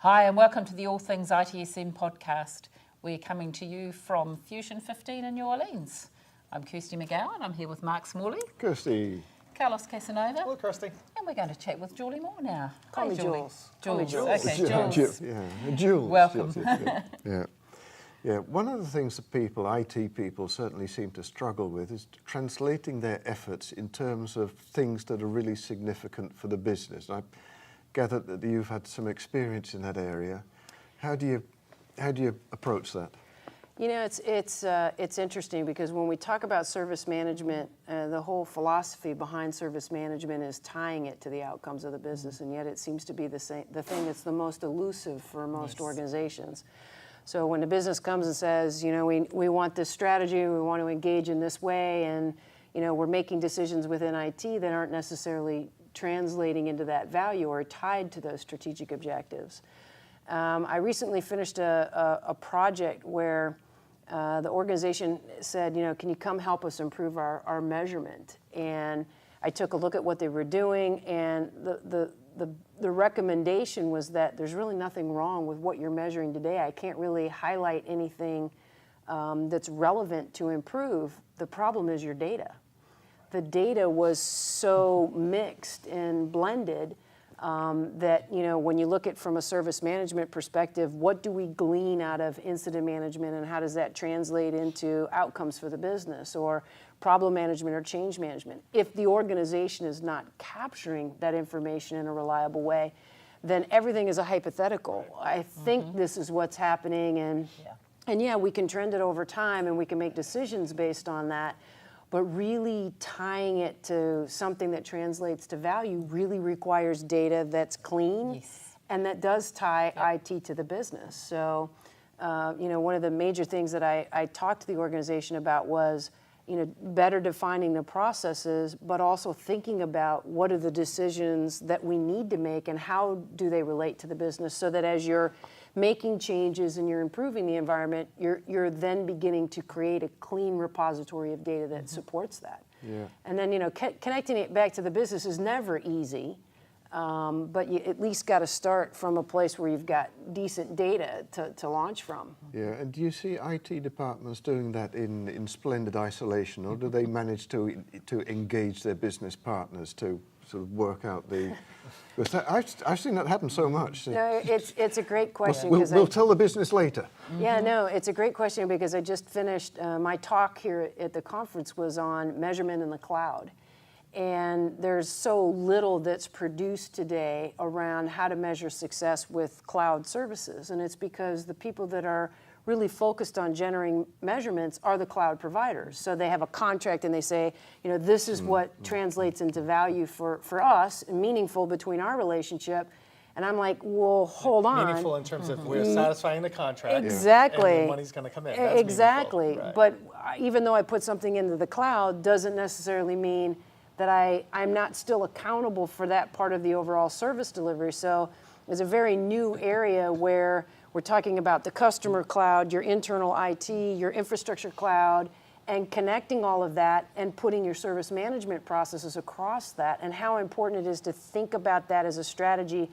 Hi and welcome to the All Things ITSM podcast. We're coming to you from Fusion 15 in New Orleans. I'm Kirsty McGowan, I'm here with Mark Smalley. Kirsty. Carlos Casanova. Hello, Kirsty. And we're going to chat with Julie Moore now. Call me Julie. Jules. Jules. Jules. Okay, Jules. Jules. Welcome. Yeah. One of the things that IT people certainly seem to struggle with is translating their efforts in terms of things that are really significant for the business. I gather that you've had some experience in that area. How do you approach that? You know, it's interesting because when we talk about service management, the whole philosophy behind service management is tying it to the outcomes of the business, and yet it seems to be the thing that's the most elusive for most organizations. So when the business comes and says, you know, we want this strategy, we want to engage in this way, and you know, we're making decisions within IT that aren't necessarily translating into that value or tied to those strategic objectives. I recently finished a project where the organization said, you know, can you come help us improve our measurement? And I took a look at what they were doing, and the recommendation was that there's really nothing wrong with what you're measuring today. I can't really highlight anything that's relevant to improve. The problem is your data. The data was so mixed and blended that, you know, when you look at from a service management perspective, what do we glean out of incident management and how does that translate into outcomes for the business or problem management or change management? If the organization is not capturing that information in a reliable way, then everything is a hypothetical. I think this is what's happening, and yeah, we can trend it over time and we can make decisions based on that. But really tying it to something that translates to value really requires data that's clean and that does tie IT to the business. So, you know, one of the major things that I talked to the organization about was, you know, better defining the processes, but also thinking about what are the decisions that we need to make and how do they relate to the business so that as you're making changes and you're improving the environment, you're then beginning to create a clean repository of data that supports that. Yeah. And then, you know, connecting it back to the business is never easy, but you at least got to start from a place where you've got decent data to launch from. Yeah, and do you see IT departments doing that in splendid isolation, or do they manage to engage their business partners to sort of work out the... I've seen that happen so much. No, it's a great question. We'll tell the business later. Yeah, no, it's a great question because I just finished, my talk here at the conference was on measurement in the cloud. And there's so little that's produced today around how to measure success with cloud services. And it's because the people that are really focused on generating measurements are the cloud providers. So they have a contract and they say, you know, this is what translates into value for us, and meaningful between our relationship. And I'm like, well, hold on. Meaningful in terms of we're satisfying the contract. Exactly. And the money's going to come in. That's exactly. Right. But even though I put something into the cloud doesn't necessarily mean that I'm not still accountable for that part of the overall service delivery. So it's a very new area where we're talking about the customer cloud, your internal IT, your infrastructure cloud, and connecting all of that and putting your service management processes across that, and how important it is to think about that as a strategy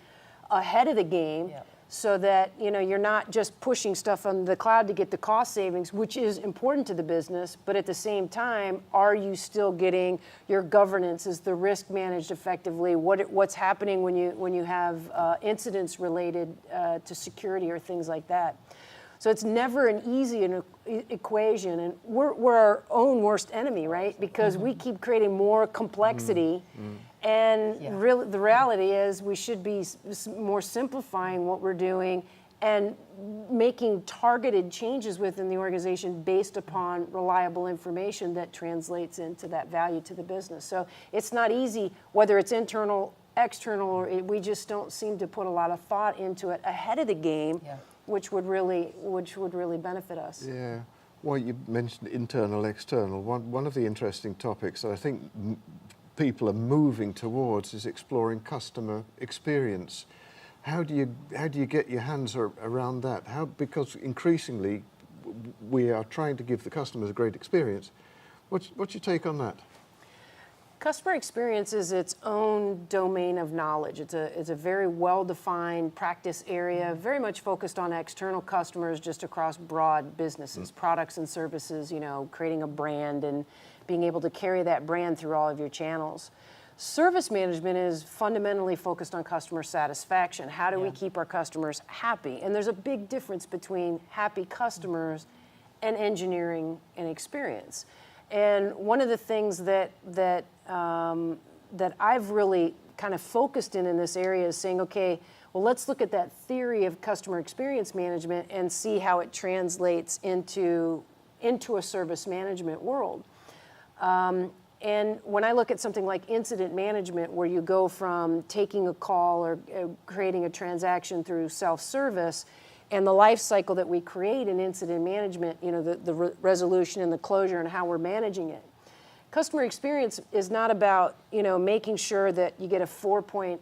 ahead of the game. So that, you know, you're not just pushing stuff on the cloud to get the cost savings, which is important to the business, but at the same time, are you still getting your governance? Is the risk managed effectively? What's happening when you have incidents related to security or things like that? So it's never an easy equation, and we're our own worst enemy, right? Because we keep creating more complexity. And the reality is we should be more simplifying what we're doing and making targeted changes within the organization based upon reliable information that translates into that value to the business. So it's not easy, whether it's internal, external, or we just don't seem to put a lot of thought into it ahead of the game, which would really benefit us. Yeah. Well, you mentioned internal, external. One of the interesting topics that I think people are moving towards is exploring customer experience. How do you get your hands around that? Because increasingly we are trying to give the customers a great experience. What's your take on that? Customer experience is its own domain of knowledge. It's a very well-defined practice area, very much focused on external customers just across broad businesses, products and services, creating a brand and being able to carry that brand through all of your channels. Service management is fundamentally focused on customer satisfaction. How do we keep our customers happy? And there's a big difference between happy customers and engineering and experience. And one of the things that I've really kind of focused in this area is saying, okay, well, let's look at that theory of customer experience management and see how it translates into a service management world. And when I look at something like incident management, where you go from taking a call or creating a transaction through self-service, and the life cycle that we create in incident management, the resolution and the closure and how we're managing it. Customer experience is not about, making sure that you get a 4.5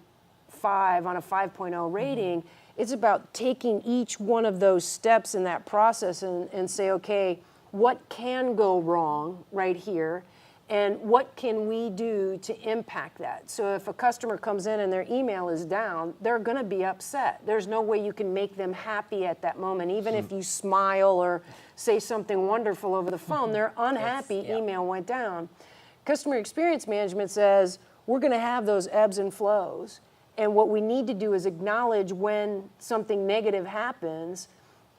on a 5.0 rating. It's about taking each one of those steps in that process and say, okay, what can go wrong right here? And what can we do to impact that? So if a customer comes in and their email is down, they're going to be upset. There's no way you can make them happy at that moment. Even if you smile or say something wonderful over the phone, they're unhappy, email went down. Customer experience management says we're going to have those ebbs and flows. And what we need to do is acknowledge when something negative happens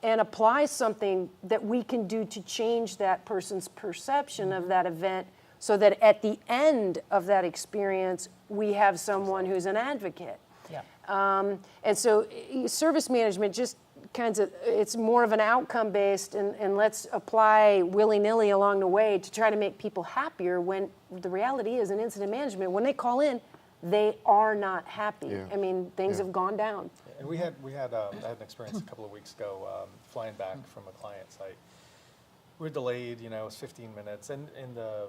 and apply something that we can do to change that person's perception of that event, so that at the end of that experience, we have someone who's an advocate. And so service management just it's more of an outcome based, and let's apply willy-nilly along the way to try to make people happier, when the reality is in incident management, when they call in, they are not happy. I mean, things have gone down. And I had an experience a couple of weeks ago flying back from a client site. We were delayed, it was 15 minutes, and the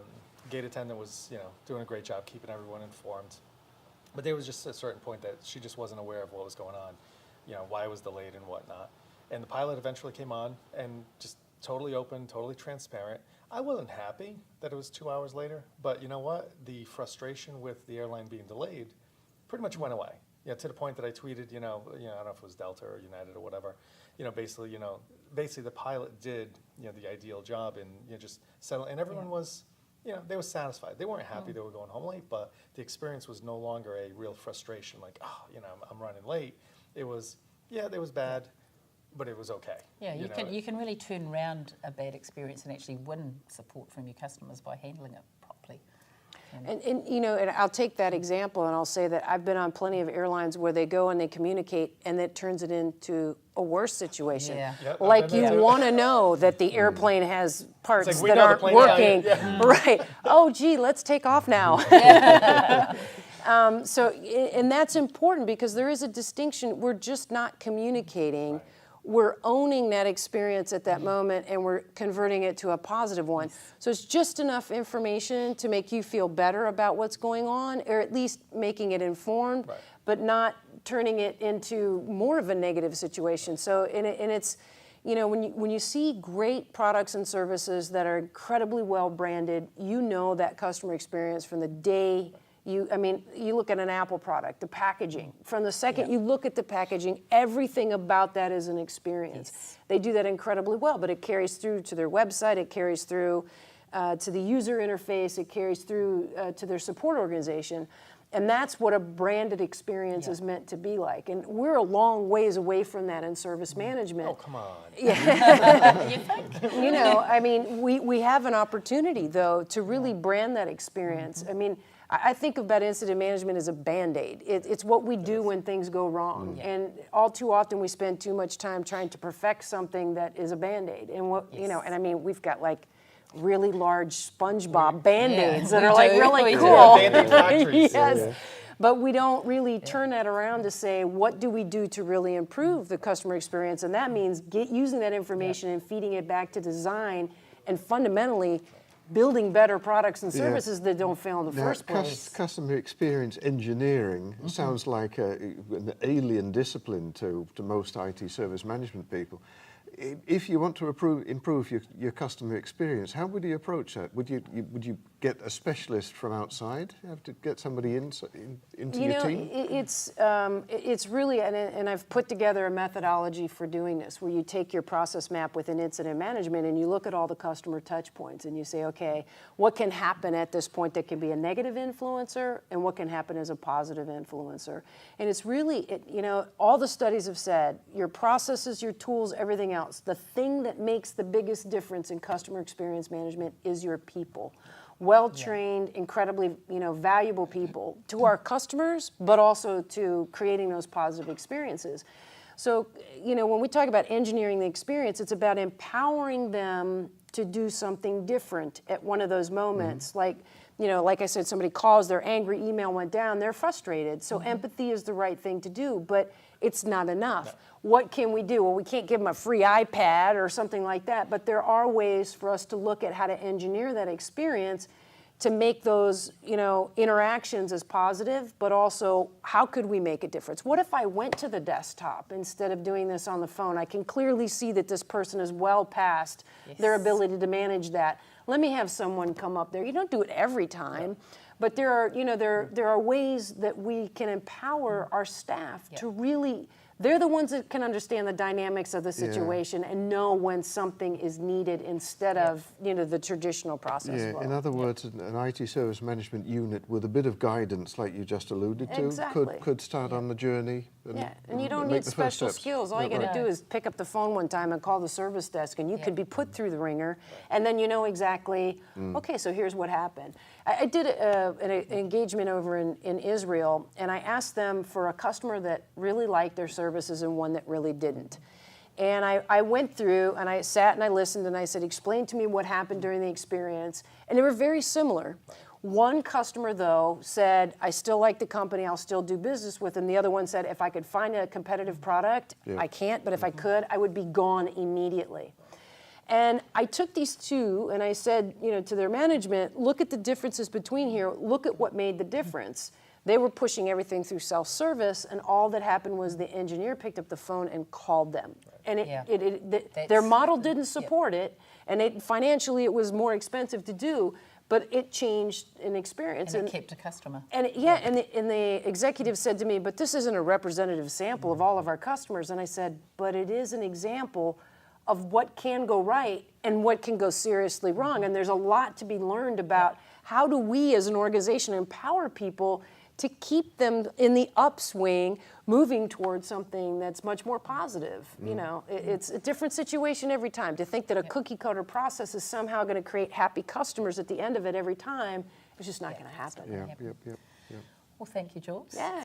gate attendant was, doing a great job keeping everyone informed. But there was just a certain point that she just wasn't aware of what was going on, why it was delayed and whatnot. And the pilot eventually came on and just totally open, totally transparent. I wasn't happy that it was 2 hours later, but you know what? The frustration with the airline being delayed pretty much went away. To the point that I tweeted, I don't know if it was Delta or United or whatever, basically the pilot did, the ideal job and, just settle, and everyone was, they were satisfied. They weren't happy they were going home late, but the experience was no longer a real frustration, like, I'm running late. It was, it was bad, but it was okay. Yeah, you can really turn around a bad experience and actually win support from your customers by handling it properly. And I'll take that example and I'll say that I've been on plenty of airlines where they go and they communicate and that turns it into a worse situation. Like you want to know that the airplane has parts that aren't working. Right. Oh, gee, let's take off now. And that's important because there is a distinction. We're just not communicating. We're owning that experience at that moment and we're converting it to a positive one. So it's just enough information to make you feel better about what's going on, or at least making it informed, but not turning it into more of a negative situation. So, and it's, when you see great products and services that are incredibly well branded, that customer experience from the day you look at an Apple product, the packaging. From the second you look at the packaging, everything about that is an experience. They do that incredibly well, but it carries through to their website, it carries through to the user interface, it carries through to their support organization. And that's what a branded experience is meant to be like. And we're a long ways away from that in service management. Oh, come on. You think? We have an opportunity, though, to really brand that experience. I think about incident management as a Band-Aid. It's what we do when things go wrong. And all too often we spend too much time trying to perfect something that is a Band-Aid. And we've got like really large SpongeBob Band-Aids that are like really cool. Band-Aid factories. But we don't really turn that around to say, what do we do to really improve the customer experience? And that means using that information and feeding it back to design and fundamentally building better products and services that don't fail in the first place. Customer experience engineering sounds like an alien discipline to most IT service management people. If you want to improve your customer experience, how would you approach that? Would you get a specialist from outside? You have to get somebody into your team? It's really, and I've put together a methodology for doing this, where you take your process map within incident management and you look at all the customer touch points and you say, okay, what can happen at this point that can be a negative influencer and what can happen as a positive influencer? And it's really, all the studies have said, your processes, your tools, everything else, the thing that makes the biggest difference in customer experience management is your people. Well-trained, incredibly, valuable people to our customers, but also to creating those positive experiences. So, when we talk about engineering the experience, it's about empowering them to do something different at one of those moments. Like I said, somebody calls, their angry email went down, they're frustrated. So empathy is the right thing to do, but it's not enough. No. What can we do? Well, we can't give them a free iPad or something like that, but there are ways for us to look at how to engineer that experience to make those, interactions as positive, but also how could we make a difference? What if I went to the desktop instead of doing this on the phone? I can clearly see that this person is well past their ability to manage that. Let me have someone come up there. You don't do it every time, but there are ways that we can empower our staff to really. They're the ones that can understand the dynamics of the situation and know when something is needed instead of the traditional process flow. In other words, an IT service management unit with a bit of guidance, like you just alluded to, could start on the journey. And you don't need special skills. All you got to do is pick up the phone one time and call the service desk, and you could be put through the ringer, and then you know exactly, okay, so here's what happened. I did an engagement over in Israel, and I asked them for a customer that really liked their services and one that really didn't. And I went through, and I sat and I listened, and I said, explain to me what happened during the experience. And they were very similar. One customer, though, said, I still like the company, I'll still do business with them. The other one said, if I could find a competitive product, I can't, but if I could, I would be gone immediately. And I took these two and I said, to their management, look at the differences between here, look at what made the difference. They were pushing everything through self-service, and all that happened was the engineer picked up the phone and called them. And their model didn't support it, and financially it was more expensive to do, but it changed an experience. And it kept a customer. And the executive said to me, but this isn't a representative sample of all of our customers. And I said, but it is an example of what can go right and what can go seriously wrong. And there's a lot to be learned about how do we as an organization empower people to keep them in the upswing, moving towards something that's much more positive. It's a different situation every time. To think that a cookie cutter process is somehow going to create happy customers at the end of it every time, it's just not going to happen. Yep. Well, thank you, Jules. Yeah.